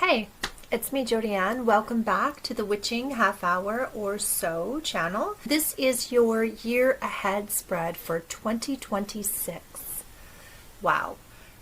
Hey, it's me, Jodi Anne. Welcome back to the Witching Half Hour or So channel. This is your year ahead spread for 2026. Wow.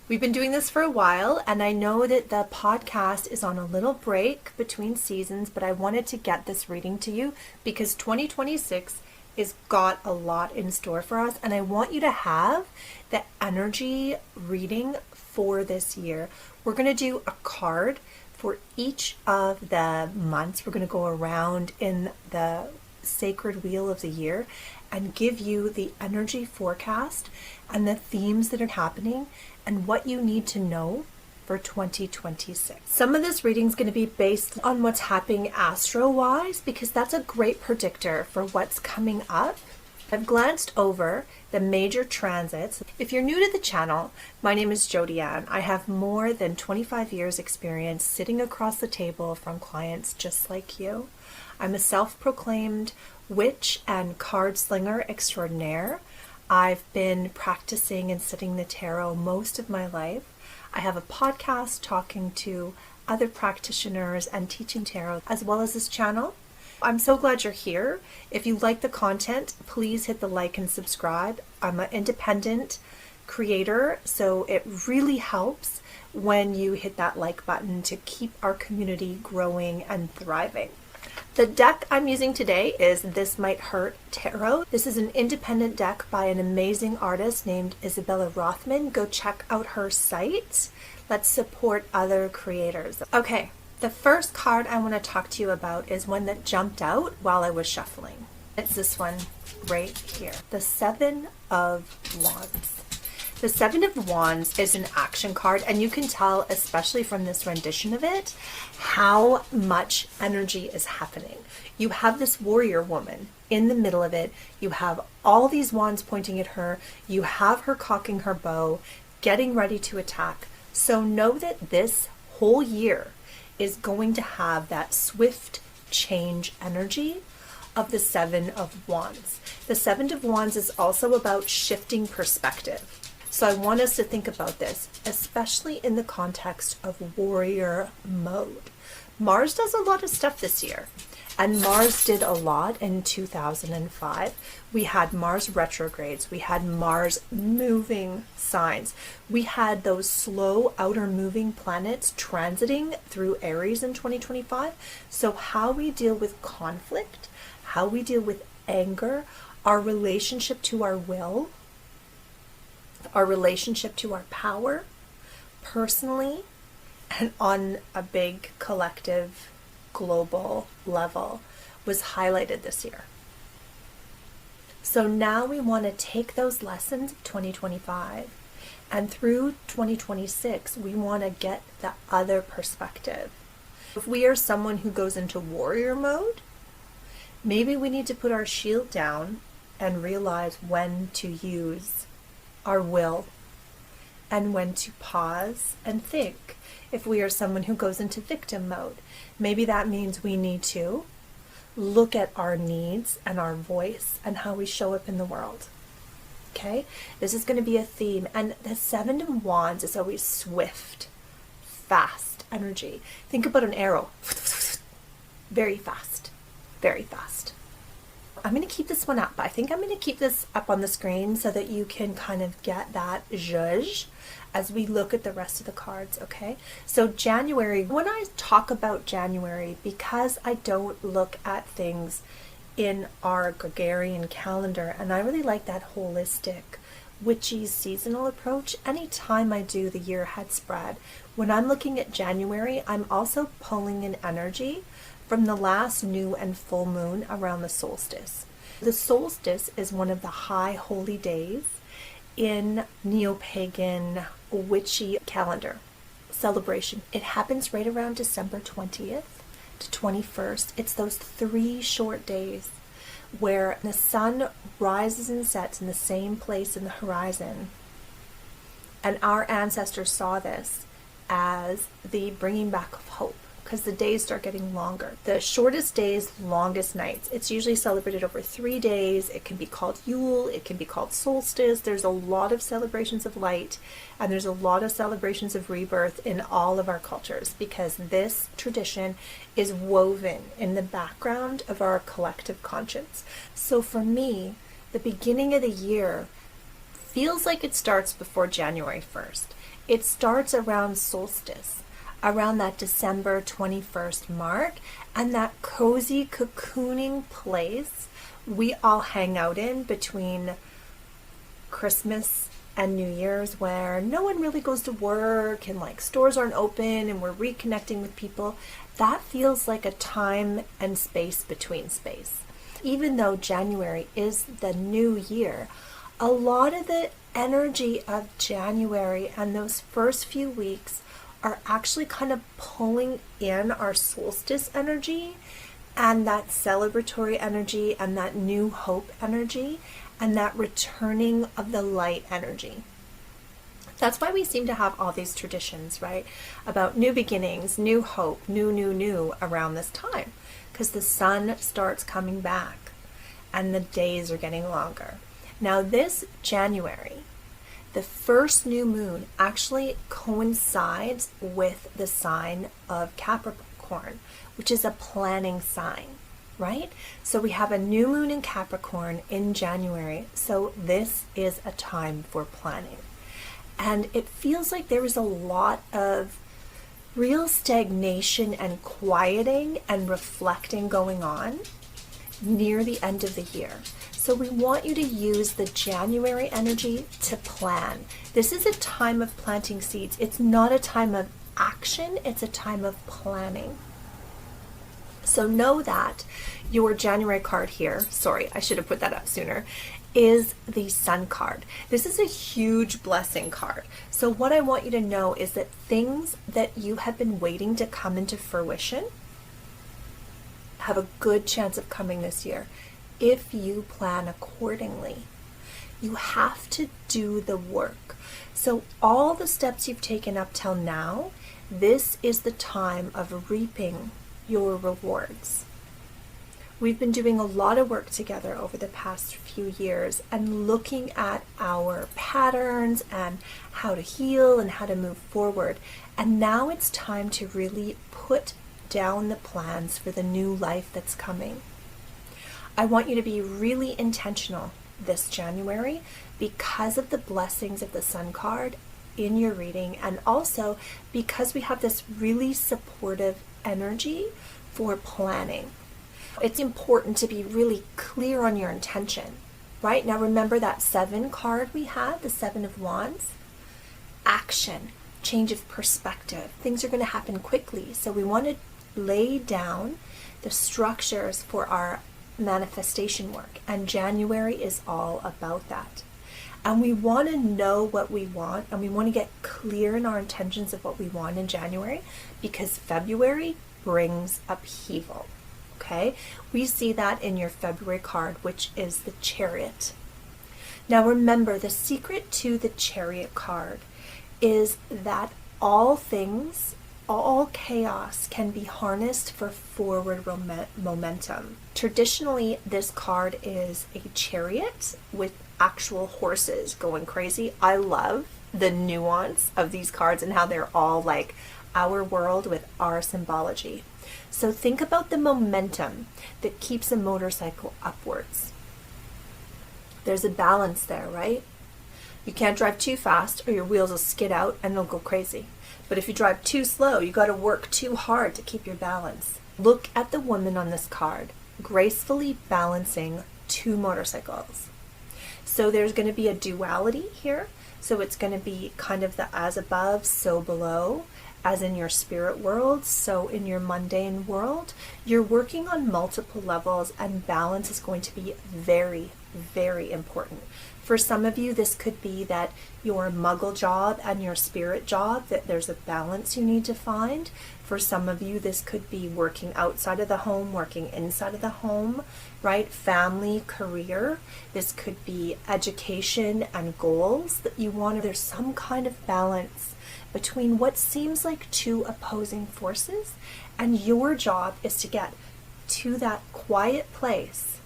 We've been doing this for a while, and I know that the podcast is on a little break between seasons, but I wanted to get this reading to you because 2026 is got a lot in store for us, and I want you to have the energy reading for this year. We're going to do a card for each of the months. We're going to go around in the sacred wheel of the year and give you the energy forecast and the themes that are happening and what you need to know for 2026. Some of this reading is going to be based on what's happening astro-wise because that's a great predictor for what's coming up. I've glanced over the major transits. If you're new to the channel, my name is Jodi Anne. I have more than 25 years experience sitting across the table from clients just like you. I'm a self-proclaimed witch and card slinger extraordinaire. I've been practicing and studying the tarot most of my life. I have a podcast talking to other practitioners and teaching tarot, as well as this channel. I'm so glad you're here. If you like the content, please hit the like and subscribe. I'm an independent creator, so it really helps when you hit that like button to keep our community growing and thriving. The deck I'm using today is This Might Hurt Tarot. This is an independent deck by an amazing artist named Isabella Rothman. Go check out her site. Let's support other creators. Okay. The first card I want to talk to you about is one that jumped out while I was shuffling. It's this one right here. The Seven of Wands. The Seven of Wands is an action card, and you can tell, especially from this rendition of it, how much energy is happening. You have this warrior woman in the middle of it. You have all these wands pointing at her. You have her cocking her bow, getting ready to attack. So know that this whole year is going to have that swift change energy of the Seven of Wands. The Seven of Wands is also about shifting perspective. So I want us to think about this, especially in the context of warrior mode. Mars does a lot of stuff this year, and Mars did a lot in 2005. We had Mars retrogrades. We had Mars moving signs. We had those slow outer moving planets transiting through Aries in 2025. So how we deal with conflict, how we deal with anger, our relationship to our will, our relationship to our power, personally, and on a big collective global level was highlighted this year. So now we want to take those lessons of 2025 and through 2026 we want to get the other perspective. If we are someone who goes into warrior mode, maybe we need to put our shield down and realize when to use our will and when to pause and think. If we are someone who goes into victim mode, maybe that means we need to look at our needs and our voice and how we show up in the world. Okay? This is going to be a theme. And the Seven of Wands is always swift, fast energy. Think about an arrow. Very fast. Very fast. I'm going to keep this one up. I think I'm going to keep this up on the screen so that you can kind of get that zhuzh as we look at the rest of the cards, okay? So January, when I talk about January, because I don't look at things in our Gregorian calendar, and I really like that holistic, witchy, seasonal approach, anytime I do the year ahead spread, when I'm looking at January, I'm also pulling in energy from the last new and full moon around the solstice. The solstice is one of the high holy days in neo-pagan witchy calendar celebration. It happens right around December 20th to 21st. It's those 3 short days where the sun rises and sets in the same place in the horizon. And our ancestors saw this as the bringing back of hope. because the days start getting longer. The shortest days, longest nights. It's usually celebrated over 3 days. It can be called Yule. It can be called solstice. There's a lot of celebrations of light, and there's a lot of celebrations of rebirth in all of our cultures, because this tradition is woven in the background of our collective conscience. So for me, the beginning of the year feels like it starts before January 1st. It starts around solstice, around that December 21st mark, and that cozy cocooning place we all hang out in between Christmas and New Year's, where no one really goes to work and like stores aren't open and we're reconnecting with people. That feels like a time and space between space. Even though January is the new year, a lot of the energy of January and those first few weeks are actually kind of pulling in our solstice energy and that celebratory energy and that new hope energy and that returning of the light energy. That's why we seem to have all these traditions, right? About new beginnings, new hope, new around this time, because the sun starts coming back and the days are getting longer. Now this January, the first new moon actually coincides with the sign of Capricorn, which is a planning sign, right? So we have a new moon in Capricorn in January. So this is a time for planning. And it feels like there is a lot of real stagnation and quieting and reflecting going on near the end of the year. So we want you to use the January energy to plan. This is a time of planting seeds. It's not a time of action, it's a time of planning. So know that your January card here, sorry, I should have put that up sooner, is the Sun card. This is a huge blessing card. So what I want you to know is that things that you have been waiting to come into fruition have a good chance of coming this year if you plan accordingly. You have to do the work. So all the steps you've taken up till now, this is the time of reaping your rewards. We've been doing a lot of work together over the past few years and looking at our patterns and how to heal and how to move forward. And now it's time to really put down the plans for the new life that's coming. I want you to be really intentional this January because of the blessings of the Sun card in your reading, and also because we have this really supportive energy for planning. It's important to be really clear on your intention, right? Now remember that 7 card we had, the 7 of Wands? Action, change of perspective. Things are going to happen quickly. So we want to lay down the structures for our manifestation work. And January is all about that. And we want to know what we want, and we want to get clear in our intentions of what we want in January, because February brings upheaval. Okay, we see that in your February card, which is the Chariot. Now remember, the secret to the Chariot card is that all things, all chaos can be harnessed for forward momentum. Traditionally, this card is a chariot with actual horses going crazy. I love the nuance of these cards and how they're all like our world with our symbology. So think about the momentum that keeps a motorcycle upwards. There's a balance there, right? You can't drive too fast or your wheels will skid out and they'll go crazy. But if you drive too slow, you got to work too hard to keep your balance. Look at the woman on this card, gracefully balancing 2 motorcycles. So there's going to be a duality here. So it's going to be kind of the as above, so below, as in your spirit world, so in your mundane world. You're working on multiple levels, and balance is going to be very, very important. For some of you, this could be that your muggle job and your spirit job, that there's a balance you need to find. For some of you, this could be working outside of the home, working inside of the home, right? Family, career. This could be education and goals that you want. There's some kind of balance between what seems like two opposing forces, and your job is to get to that quiet place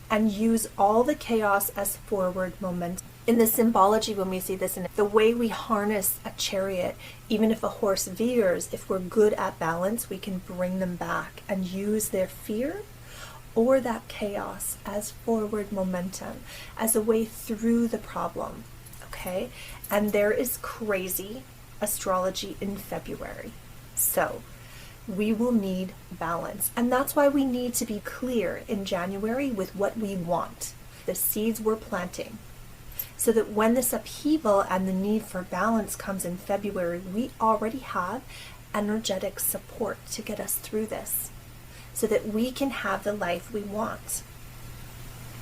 and use all the chaos as forward momentum. In the symbology, when we see this, in the way we harness a chariot, even if a horse veers, if we're good at balance, we can bring them back and use their fear or that chaos as forward momentum, as a way through the problem, okay? And there is crazy astrology in February. So we will need balance. And that's why we need to be clear in January with what we want, the seeds we're planting, so that when this upheaval and the need for balance comes in February, we already have energetic support to get us through this, so that we can have the life we want.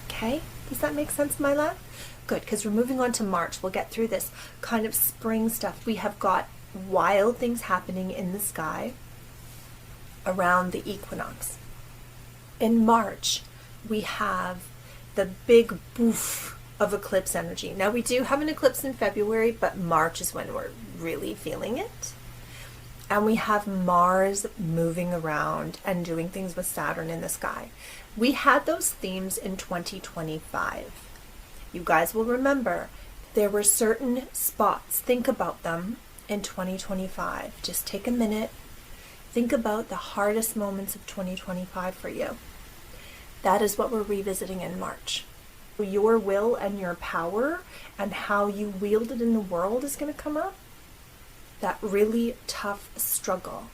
Okay? Does that make sense, my love? Good, because we're moving on to March. We'll get through this kind of spring stuff. We have got wild things happening in the sky around the equinox. In March, we have the big boof of eclipse energy. Now, we do have an eclipse in February, but March is when we're really feeling it. And we have Mars moving around and doing things with Saturn in the sky. We had those themes in 2025. You guys will remember there were certain spots. Think about them in 2025. Just take a minute. Think about the hardest moments of 2025 for you. That is what we're revisiting in March. Your will and your power and how you wield it in the world is going to come up. That really tough struggle.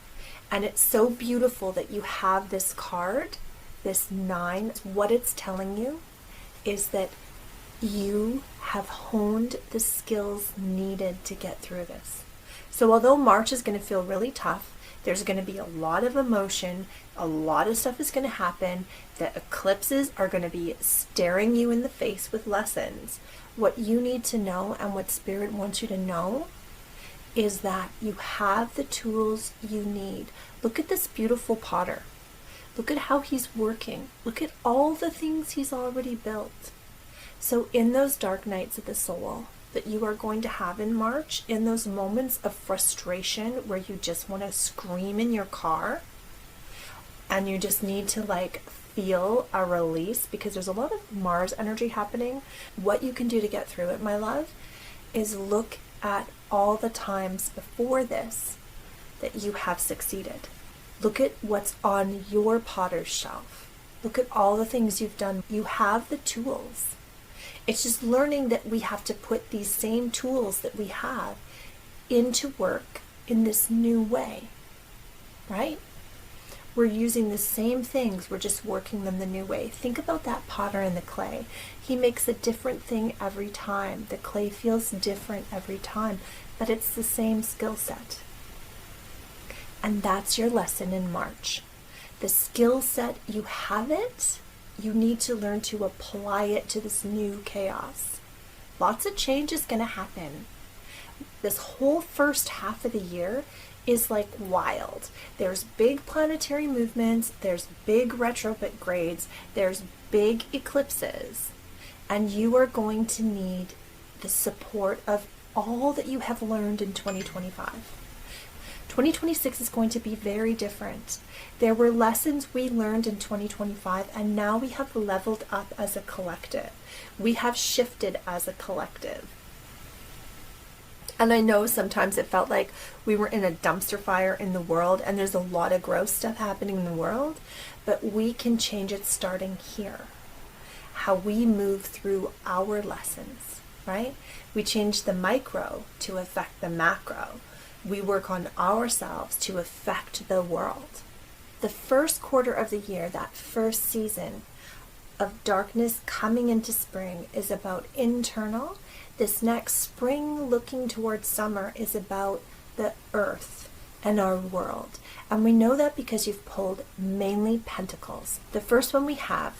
And it's so beautiful that you have this card, this 9. What it's telling you is that you have honed the skills needed to get through this. So although March is going to feel really tough, there's going to be a lot of emotion, a lot of stuff is going to happen, the eclipses are going to be staring you in the face with lessons. What you need to know and what Spirit wants you to know is that you have the tools you need. Look at this beautiful potter. Look at how he's working. Look at all the things he's already built. So in those dark nights of the soul that you are going to have in March, in those moments of frustration where you just want to scream in your car and you just need to feel a release, because there's a lot of Mars energy happening. What you can do to get through it, my love, is look at all the times before this that you have succeeded. Look at what's on your potter's shelf. Look at all the things you've done. You have the tools. It's just learning that we have to put these same tools that we have into work in this new way, right? We're using the same things, we're just working them the new way. Think about that potter and the clay. He makes a different thing every time. The clay feels different every time, but it's the same skill set. And that's your lesson in March. The skill set, you have it. You need to learn to apply it to this new chaos. Lots of change is going to happen. This whole first half of the year is wild. There's big planetary movements, there's big retrogrades, there's big eclipses, and you are going to need the support of all that you have learned in 2025. 2026 is going to be very different. There were lessons we learned in 2025, and now we have leveled up as a collective. We have shifted as a collective. And I know sometimes it felt like we were in a dumpster fire in the world, and there's a lot of gross stuff happening in the world, but we can change it starting here. How we move through our lessons, right? We change the micro to affect the macro. We work on ourselves to affect the world. The first quarter of the year, that first season of darkness coming into spring, is about internal. This next spring looking towards summer is about the earth and our world. And we know that because you've pulled mainly Pentacles. The first one we have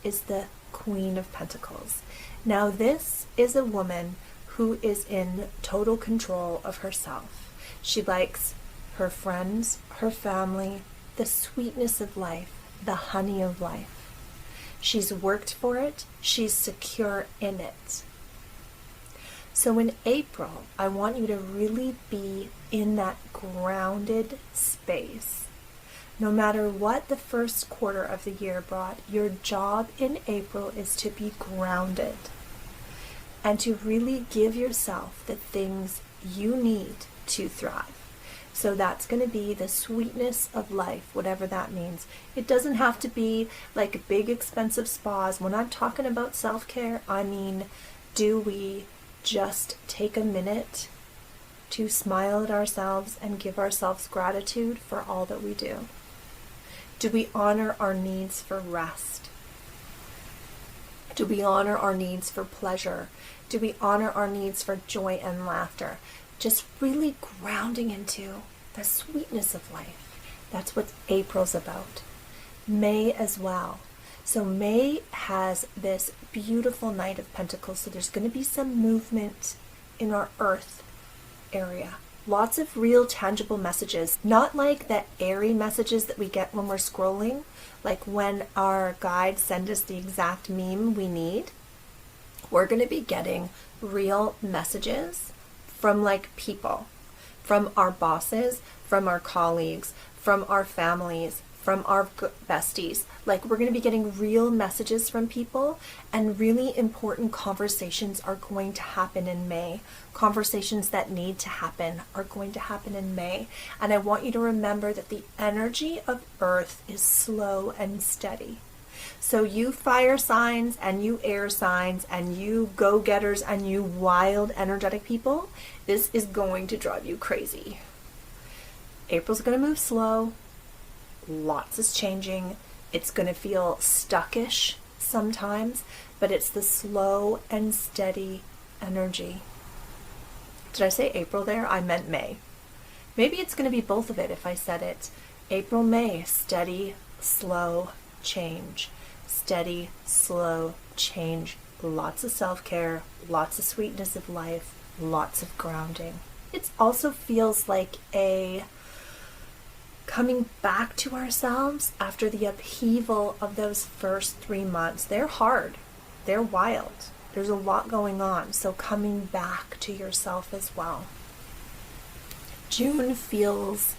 is the Queen of Pentacles. Now this is a woman who is in total control of herself. She likes her friends, her family, the sweetness of life, the honey of life. She's worked for it. She's secure in it. So in April, I want you to really be in that grounded space. No matter what the first quarter of the year brought, your job in April is to be grounded and to really give yourself the things you need to thrive. So that's going to be the sweetness of life, whatever that means. It doesn't have to be like big expensive spas. When I'm talking about self-care, I mean, do we just take a minute to smile at ourselves and give ourselves gratitude for all that we do? Do we honor our needs for rest? Do we honor our needs for pleasure? Do we honor our needs for joy and laughter? Just really grounding into the sweetness of life. That's what April's about. May as well. So May has this beautiful Knight of Pentacles. So there's going to be some movement in our earth area. Lots of real tangible messages. Not like the airy messages that we get when we're scrolling. Like when our guides send us the exact meme we need. We're going to be getting real messages from like people, from our bosses, from our colleagues, from our families, from our besties. Like we're going to be getting real messages from people, and really important conversations are going to happen in May. Conversations that need to happen are going to happen in May. And I want you to remember that the energy of Earth is slow and steady. So you fire signs and you air signs and you go-getters and you wild energetic people, this is going to drive you crazy. April's going to move slow. Lots is changing. It's going to feel stuckish sometimes, but it's the slow and steady energy. Did I say April there? I meant May. Maybe it's going to be both of it if I said it. April, May, steady, slow change. Steady, slow change. Lots of self-care, lots of sweetness of life, lots of grounding. It also feels like a coming back to ourselves after the upheaval of those first 3 months. They're hard. They're wild. There's a lot going on. So coming back to yourself as well. June feels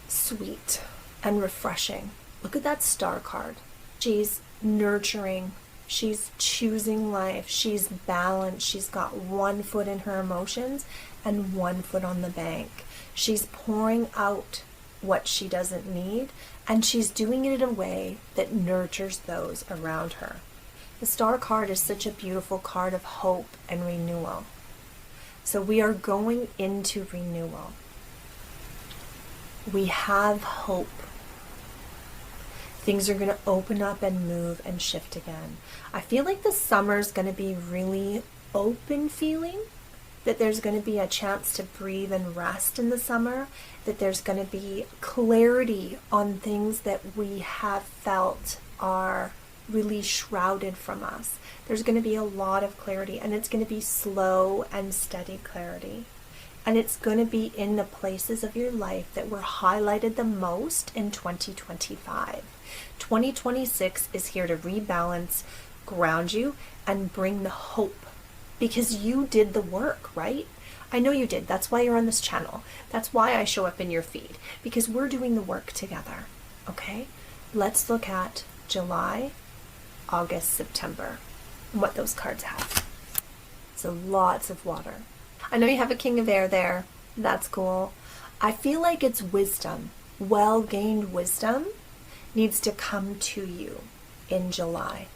sweet and refreshing. Look at that star card. She's nurturing. She's choosing life. She's balanced. She's got one foot in her emotions and one foot on the bank. She's pouring out what she doesn't need, and she's doing it in a way that nurtures those around her. The star card is such a beautiful card of hope and renewal. So we are going into renewal. We have hope. Things are going to open up and move and shift again. I feel like the summer's going to be really open feeling, that there's going to be a chance to breathe and rest in the summer, that there's going to be clarity on things that we have felt are really shrouded from us. There's going to be a lot of clarity, and it's going to be slow and steady clarity. And it's going to be in the places of your life that were highlighted the most in 2025. 2026 is here to rebalance, ground you, and bring the hope. Because you did the work, right? I know you did. That's why you're on this channel. That's why I show up in your feed. Because we're doing the work together. Okay? Let's look at July, August, September, and what those cards have. So lots of water. I know you have a King of Air there. That's cool. I feel like it's wisdom. Well-gained wisdom needs to come to you in July.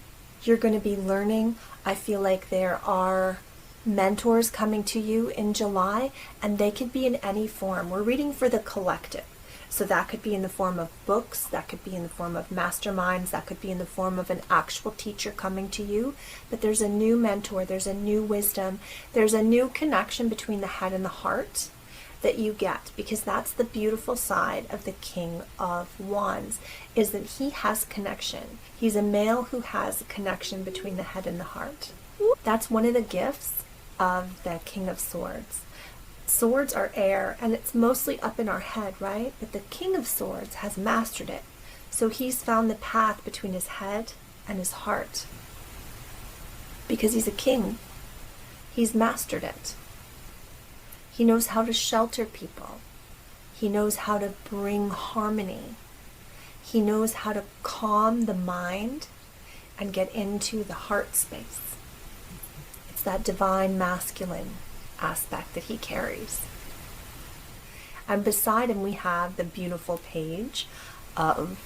You're going to be learning. I feel like there are mentors coming to you in July, and they could be in any form. We're reading for the collective. So that could be in the form of books, that could be in the form of masterminds, that could be in the form of an actual teacher coming to you. But there's a new mentor, there's a new wisdom, there's a new connection between the head and the heart that you get, because that's the beautiful side of the King of Wands, is that he has connection. He's a male who has a connection between the head and the heart. That's one of the gifts of the King of Swords. Swords are air, and it's mostly up in our head, right? But the King of Swords has mastered it. So he's found the path between his head and his heart. Because he's a king. He's mastered it. He knows how to shelter people. He knows how to bring harmony. He knows how to calm the mind and get into the heart space. It's that divine masculine aspect that he carries. And beside him we have the beautiful page of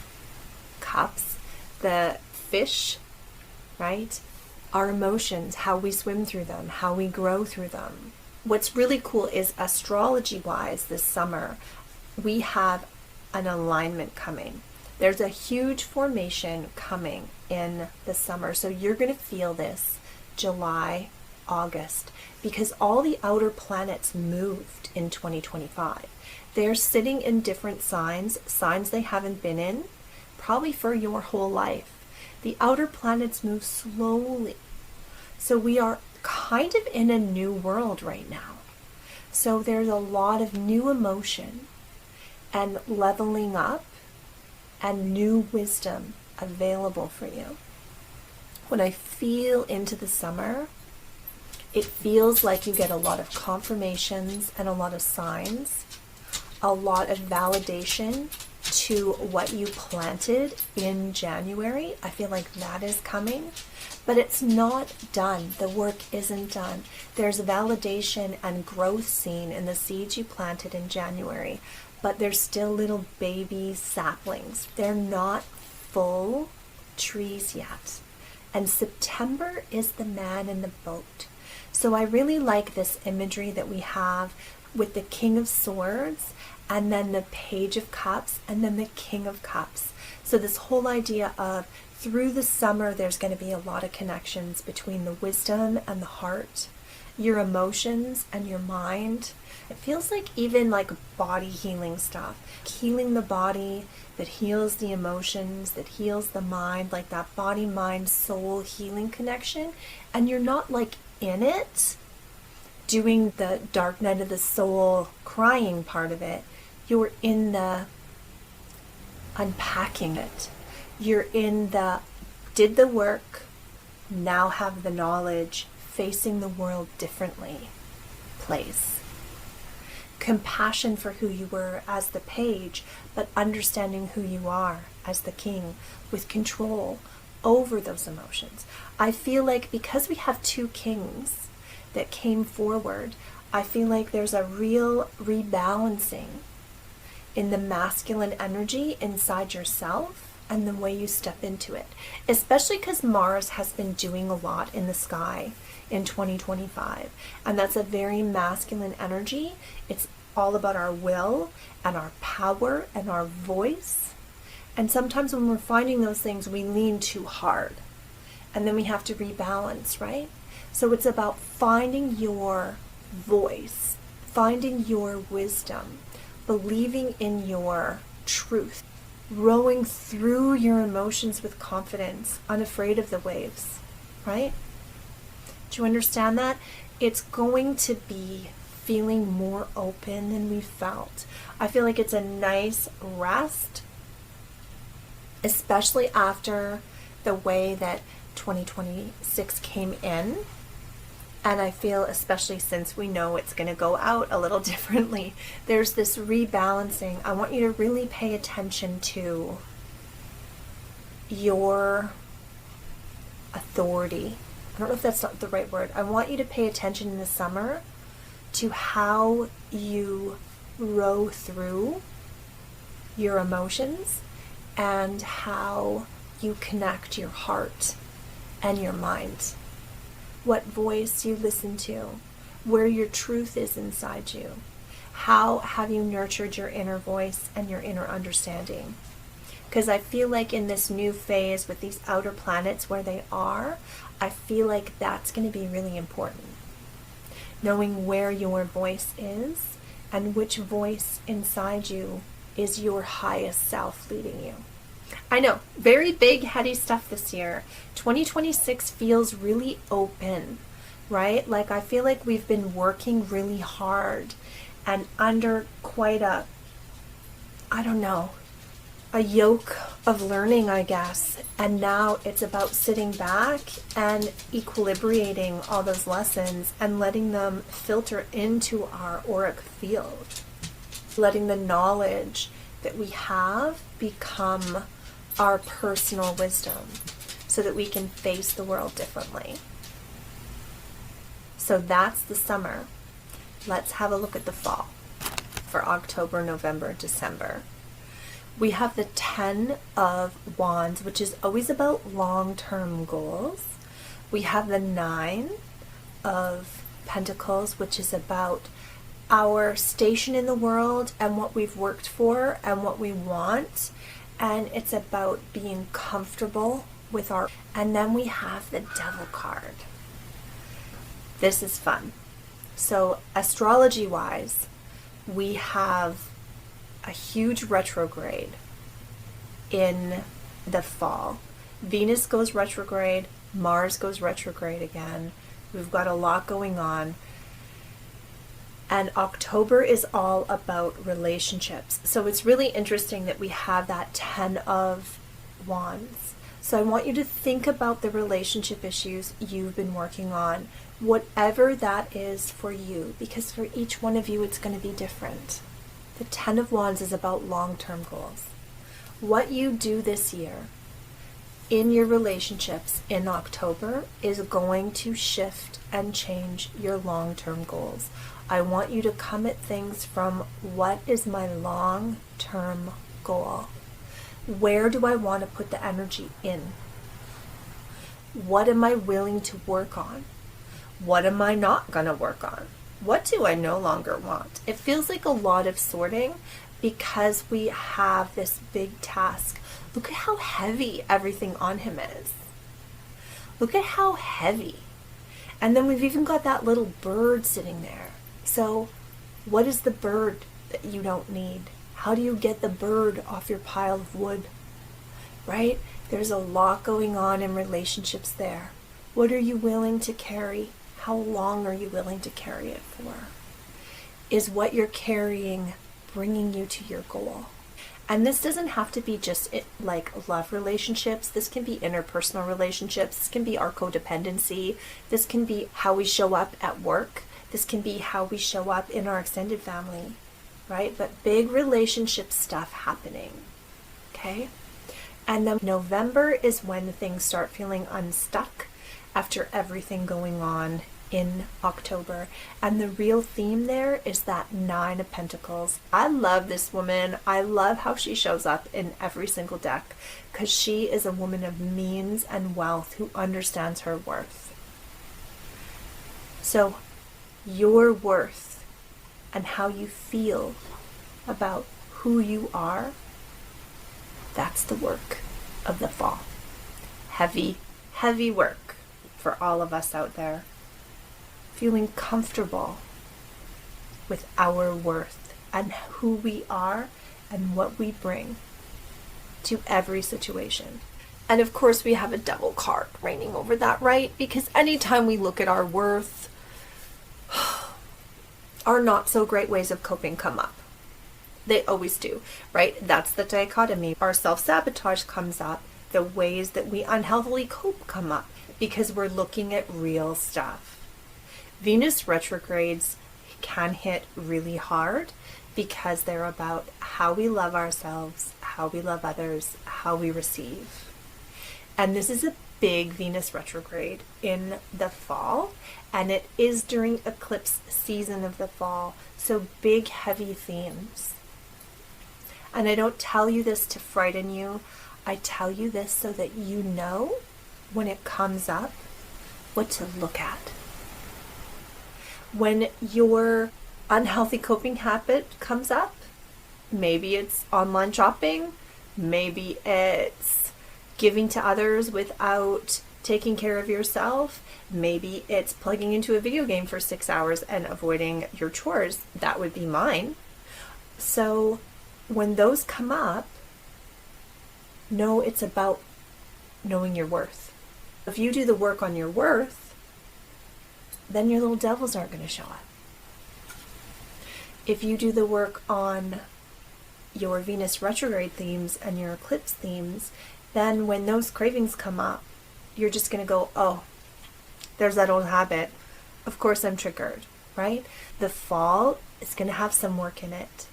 cups, the fish, right? Our emotions, how we swim through them, how we grow through them. What's really cool is astrology-wise this summer, we have an alignment coming. There's a huge formation coming in the summer. So you're going to feel this July, August, because all the outer planets moved in 2025. They're sitting in different signs they haven't been in, probably for your whole life. The outer planets move slowly. So we are kind of in a new world right now. So there's a lot of new emotion and leveling up and new wisdom available for you. When I feel into the summer, it feels like you get a lot of confirmations and a lot of signs, a lot of validation to what you planted in January. I feel like that is coming, but it's not done. The work isn't done. There's validation and growth seen in the seeds you planted in January, but they're still little baby saplings. They're not full trees yet. And September is the man in the boat. So I really like this imagery that we have with the King of Swords and then the Page of Cups and then the King of Cups. So this whole idea of through the summer, there's going to be a lot of connections between the wisdom and the heart, your emotions and your mind. It feels like even like body healing stuff. Healing the body that heals the emotions, that heals the mind, like that body, mind, soul healing connection. And you're not like in it, doing the dark night of the soul crying part of it. You're in the unpacking it. You're in the did the work, now have the knowledge, facing the world differently place. Compassion for who you were as the page, but understanding who you are as the king with control over those emotions. I feel like because we have two kings that came forward, I feel like there's a real rebalancing in the masculine energy inside yourself and the way you step into it, especially because Mars has been doing a lot in the sky in 2025, and that's a very masculine energy. It's all about our will and our power and our voice, and sometimes when we're finding those things we lean too hard and then we have to rebalance, right? So it's about finding your voice, finding your wisdom, believing in your truth, rowing through your emotions with confidence, unafraid of the waves, right? Do you understand that? It's going to be feeling more open than we felt. I feel like it's a nice rest, especially after the way that 2026 came in. And I feel, especially since we know it's going to go out a little differently, there's this rebalancing. I want you to really pay attention to your authority. I don't know if that's not the right word. I want you to pay attention in the summer to how you row through your emotions and how you connect your heart and your mind. What voice you listen to, where your truth is inside you. How have you nurtured your inner voice and your inner understanding? Because I feel like in this new phase with these outer planets where they are, I feel like that's going to be really important. Knowing where your voice is and which voice inside you is your highest self leading you. I know, very big, heady stuff this year. 2026 feels really open, right? Like I feel like we've been working really hard and under quite a, I don't know, a yoke of learning, I guess. And now it's about sitting back and equilibrating all those lessons and letting them filter into our auric field. Letting the knowledge that we have become our personal wisdom so that we can face the world differently. So that's the summer. Let's have a look at the fall for October, November, December. We have the 10 of Wands, which is always about long-term goals. We have the 9 of Pentacles, which is about our station in the world and what we've worked for and what we want. And it's about being comfortable with our... And then we have the Devil card. This is fun. So astrology-wise, we have a huge retrograde in the fall. Venus goes retrograde, Mars goes retrograde again. We've got a lot going on. And October is all about relationships. So it's really interesting that we have that 10 of Wands. So I want you to think about the relationship issues you've been working on, whatever that is for you, because for each one of you it's going to be different. The 10 of Wands is about long-term goals. What you do this year in your relationships in October is going to shift and change your long-term goals. I want you to come at things from, what is my long-term goal? Where do I want to put the energy in? What am I willing to work on? What am I not going to work on? What do I no longer want? It feels like a lot of sorting because we have this big task. Look at how heavy everything on him is. Look at how heavy. And then we've even got that little bird sitting there. So what is the bird that you don't need? How do you get the bird off your pile of wood? Right? There's a lot going on in relationships there. What are you willing to carry? How long are you willing to carry it for? Is what you're carrying bringing you to your goal? And this doesn't have to be just like love relationships. This can be interpersonal relationships. This can be our codependency. This can be how we show up at work. This can be how we show up in our extended family, right? But big relationship stuff happening, okay? And then November is when things start feeling unstuck after everything going on in October. And the real theme there is that 9 of Pentacles. I love this woman. I love how she shows up in every single deck because she is a woman of means and wealth who understands her worth. So your worth and how you feel about who you are, that's the work of the fall. Heavy, heavy work for all of us out there. Feeling comfortable with our worth and who we are and what we bring to every situation. And of course we have a Devil card reigning over that, right? Because anytime we look at our worth, our not so great ways of coping come up. They always do, right? That's the dichotomy. Our self-sabotage comes up. The ways that we unhealthily cope come up because we're looking at real stuff. Venus retrogrades can hit really hard because they're about how we love ourselves, how we love others, how we receive. And this is a big Venus retrograde in the fall, and it is during eclipse season of the fall, so big heavy themes. And I don't tell you this to frighten you, I tell you this so that you know when it comes up what to look at. When your unhealthy coping habit comes up, maybe it's online shopping, maybe it's giving to others without taking care of yourself, maybe it's plugging into a video game for 6 hours and avoiding your chores. That would be mine. So when those come up, know it's about knowing your worth. If you do the work on your worth, then your little devils aren't going to show up. If you do the work on your Venus retrograde themes and your eclipse themes, then when those cravings come up, you're just going to go, oh, there's that old habit. Of course I'm triggered, right? The fall is going to have some work in it.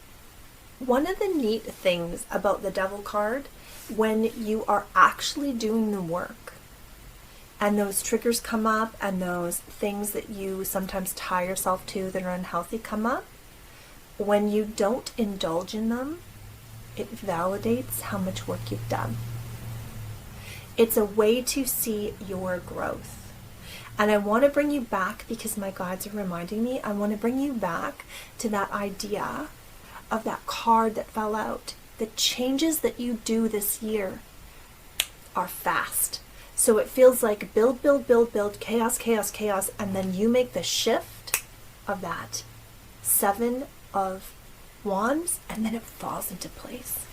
One of the neat things about the Devil card, when you are actually doing the work and those triggers come up and those things that you sometimes tie yourself to that are unhealthy come up, when you don't indulge in them, it validates how much work you've done. It's a way to see your growth. And I want to bring you back, because my guides are reminding me, I want to bring you back to that idea of that card that fell out. The changes that you do this year are fast. So it feels like build, chaos, chaos, chaos, and then you make the shift of that 7 of Wands, and then it falls into place.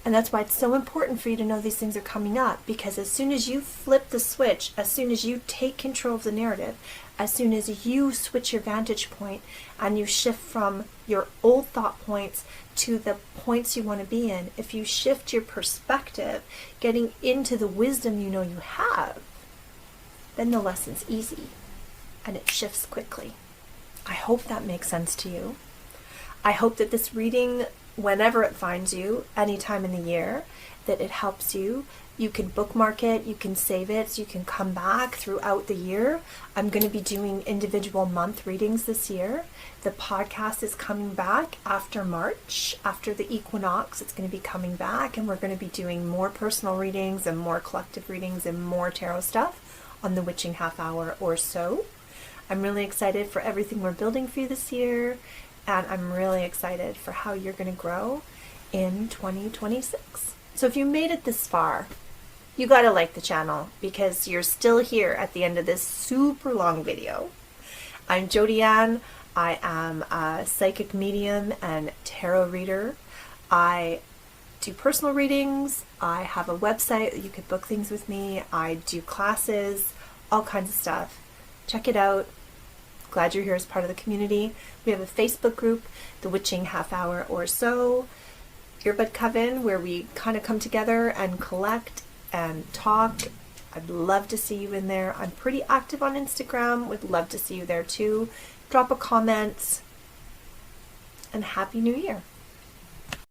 And that's why it's so important for you to know these things are coming up, because as soon as you flip the switch, as soon as you take control of the narrative, as soon as you switch your vantage point and you shift from your old thought points to the points you want to be in, if you shift your perspective, getting into the wisdom you know you have, then the lesson's easy and it shifts quickly. I hope that makes sense to you. I hope that this reading, whenever it finds you, any time in the year, that it helps you. You can bookmark it, you can save it, so you can come back throughout the year. I'm going to be doing individual month readings this year. The podcast is coming back after March, after the equinox. It's going to be coming back, and we're going to be doing more personal readings and more collective readings and more tarot stuff on the Witching Half Hour or so. I'm really excited for everything we're building for you this year, and I'm really excited for how you're going to grow in 2026. So if you made it this far, you got to like the channel, because you're still here at the end of this super long video. I'm Jodi Anne. I am a psychic medium and tarot reader. I do personal readings. I have a website that you could book things with me. I do classes, all kinds of stuff. Check it out. Glad you're here as part of the community. We have a Facebook group, The Witching Half Hour or So, Earbud Coven, where we kind of come together and collect and talk. I'd love to see you in there. I'm pretty active on Instagram. Would love to see you there too. Drop a comment, and Happy New Year.